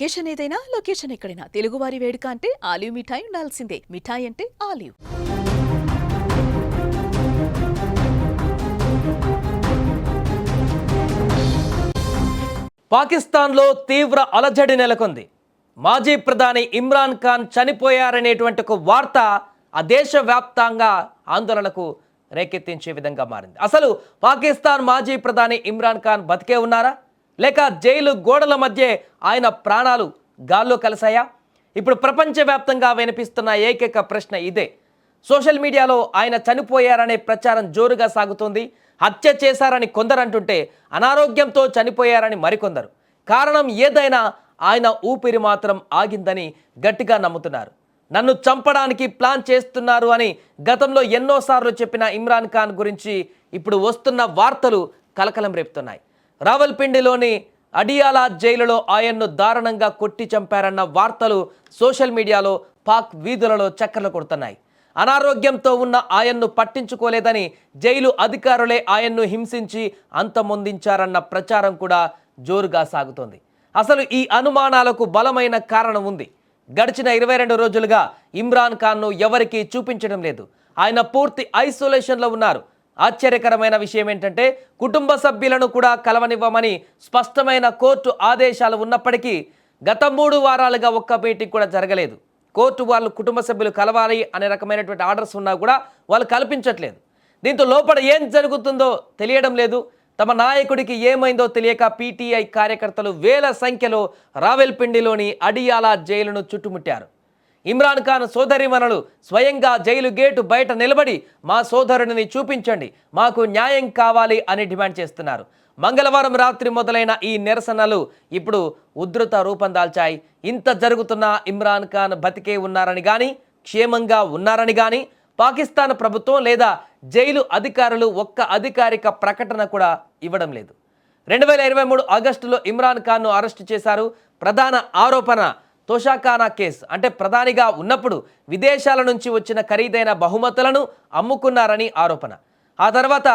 Occasion ఏదైనా location ఎక్కడైనా తెలుగువారి వేడుక అంటే ఆలివ్ మిఠాయి ఉండాల్సిందే. మిఠాయి అంటే ఆలివ్. పాకిస్తాన్లో తీవ్ర అలజడి నెలకొంది. మాజీ ప్రధాని ఇమ్రాన్ ఖాన్ చనిపోయారనేటువంటి ఒక వార్త ఆ దేశవ్యాప్తంగా ఆందోళనకు రేకెత్తించే విధంగా మారింది. అసలు పాకిస్తాన్ మాజీ ప్రధాని ఇమ్రాన్ ఖాన్ బతికే ఉన్నారా, లేక జైలు గోడల మధ్య ఆయన ప్రాణాలు గాల్లో కలిసాయా? ఇప్పుడు ప్రపంచవ్యాప్తంగా వినిపిస్తున్న ఏకైక ప్రశ్న ఇదే. సోషల్ మీడియాలో ఆయన చనిపోయారనే ప్రచారం జోరుగా సాగుతోంది. హత్య చేశారని కొందరంటుంటే అనారోగ్యంతో చనిపోయారని మరికొందరు. కారణం ఏదైనా ఆయన ఊపిరి మాత్రం ఆగిందని గట్టిగా నమ్ముతున్నారు. నన్ను చంపడానికి ప్లాన్ చేస్తున్నారు అని గతంలో ఎన్నోసార్లు చెప్పిన ఇమ్రాన్ ఖాన్ గురించి ఇప్పుడు వస్తున్న వార్తలు కలకలం రేపుతున్నాయి. రావల్పిండిలోని అడియాలా జైలులో ఆయన్ను దారుణంగా కొట్టి చంపారన్న వార్తలు సోషల్ మీడియాలో పాక్ వీధులలో చక్కర్లు కొడుతున్నాయి. అనారోగ్యంతో ఉన్న ఆయన్ను పట్టించుకోలేదని జైలు అధికారులే ఆయన్ను హింసించి అంతమొందించారన్న ప్రచారం కూడా జోరుగా సాగుతోంది. అసలు ఈ అనుమానాలకు బలమైన కారణం ఉంది. గడిచిన 22 రోజులుగా ఇమ్రాన్ ఖాన్ను ఎవరికీ చూపించడం లేదు. ఆయన పూర్తి ఐసోలేషన్లో ఉన్నారు. ఆశ్చర్యకరమైన విషయం ఏంటంటే కుటుంబ సభ్యులను కూడా కలవనివ్వమని స్పష్టమైన కోర్టు ఆదేశాలు ఉన్నప్పటికీ గత 3 వారాలుగా ఒక్క మీటింగ్ కూడా జరగలేదు. కోర్టు వాళ్ళు కుటుంబ సభ్యులు కలవాలి అనే రకమైనటువంటి ఆర్డర్స్ ఉన్నా కూడా వాళ్ళు కల్పించట్లేదు. దీంతో లోపల ఏం జరుగుతుందో తెలియడం లేదు. తమ నాయకుడికి ఏమైందో తెలియక పీటీఐ కార్యకర్తలు వేల సంఖ్యలో రావెల్పిండిలోని అడియాలా జైలును చుట్టుముట్టారు. ఇమ్రాన్ ఖాన్ సోదరిమణులు స్వయంగా జైలు గేటు బయట నిలబడి మా సోదరుడిని చూపించండి, మాకు న్యాయం కావాలి అని డిమాండ్ చేస్తున్నారు. మంగళవారం రాత్రి మొదలైన ఈ నిరసనలు ఇప్పుడు ఉధృత రూపం దాల్చాయి. ఇంత జరుగుతున్నా ఇమ్రాన్ ఖాన్ బతికే ఉన్నారని కానీ క్షేమంగా ఉన్నారని కానీ పాకిస్తాన్ ప్రభుత్వం లేదా జైలు అధికారులు ఒక్క అధికారిక ప్రకటన కూడా ఇవ్వడం లేదు. 2023 ఆగస్టులో ఇమ్రాన్ ఖాన్ను అరెస్టు చేశారు. ప్రధాన ఆరోపణ తోషాఖానా కేసు. అంటే ప్రధానిగా ఉన్నప్పుడు విదేశాల నుంచి వచ్చిన ఖరీదైన బహుమతులను అమ్ముకున్నారని ఆరోపణ. ఆ తర్వాత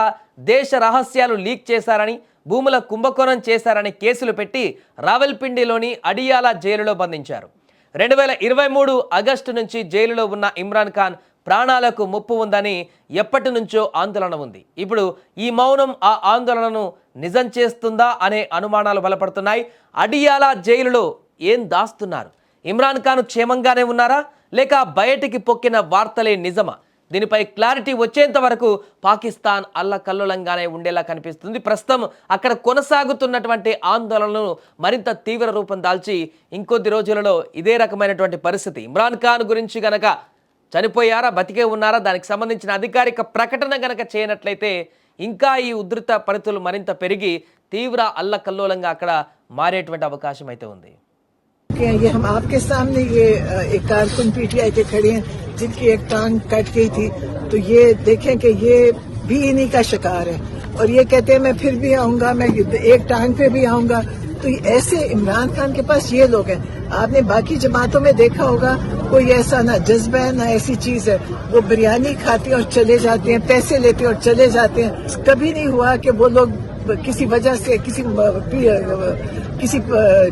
దేశ రహస్యాలు లీక్ చేశారని, భూముల కుంభకోణం చేశారని కేసులు పెట్టి రావల్పిండిలోని అడియాలా జైలులో బంధించారు. 2023 ఆగస్టు నుంచి జైలులో ఉన్న ఇమ్రాన్ ఖాన్ ప్రాణాలకు ముప్పు ఉందని ఎప్పటి నుంచో ఆందోళన ఉంది. ఇప్పుడు ఈ మౌనం ఆ ఆందోళనను నిజం చేస్తుందా అనే అనుమానాలు బలపడుతున్నాయి. అడియాలా జైలులో ఏం దాస్తున్నారు? ఇమ్రాన్ ఖాన్ క్షేమంగానే ఉన్నారా, లేక బయటికి పొక్కిన వార్తలే నిజమా? దీనిపై క్లారిటీ వచ్చేంత వరకు పాకిస్తాన్ అల్లకల్లోలంగానే ఉండేలా కనిపిస్తుంది. ప్రస్తుతం అక్కడ కొనసాగుతున్నటువంటి ఆందోళనలు మరింత తీవ్ర రూపం దాల్చి ఇంకొద్ది రోజులలో ఇదే రకమైనటువంటి పరిస్థితి. ఇమ్రాన్ ఖాన్ గురించి గనక చనిపోయారా బతికే ఉన్నారా దానికి సంబంధించిన అధికారిక ప్రకటన గనక చేయనట్లయితే ఇంకా ఈ ఉధృత పరిస్థితులు మరింత పెరిగి తీవ్ర అల్లకల్లోలంగా అక్కడ మారేటువంటి అవకాశం అయితే ఉంది. ये हम आपके सामने ये एक कारकुन पीटीआई के खड़े हैं जिनकी एक टांग कट गई थी, तो ये देखें कि ये भी इन्हीं का शिकार है और ये कहते हैं मैं फिर भी आऊंगा, मैं एक टांग पे भी आऊंगा. तो ऐसे इमरान खान के पास ये लोग हैं. आपने बाकी जमातों में देखा होगा कोई ऐसा ना जज्बा है ना ऐसी चीज है. वो बिरयानी खाते हैं और चले जाते हैं, पैसे लेते हैं और चले जाते हैं. कभी नहीं हुआ कि वो लोग किसी वजह से किसी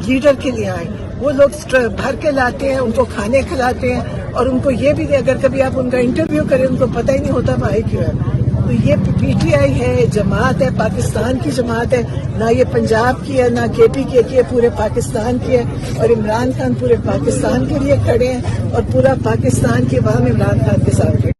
लीडर के लिए आए. वो लोग भर के लाते हैं, उनको खाने खिलाते हैं और उनको ये भी अगर कभी आप उनका इंटरव्यू करें उनको पता ही नहीं होता भाई क्यों है. तो ये पीटीआई है, जमात है, पाकिस्तान की जमात है. ना ये पंजाब की है ना केपीके की है, पूरे पाकिस्तान की है. और इमरान खान पूरे पाकिस्तान के लिए खड़े हैं और पूरा पाकिस्तान की अवाम इमरान खान के साथ खड़े.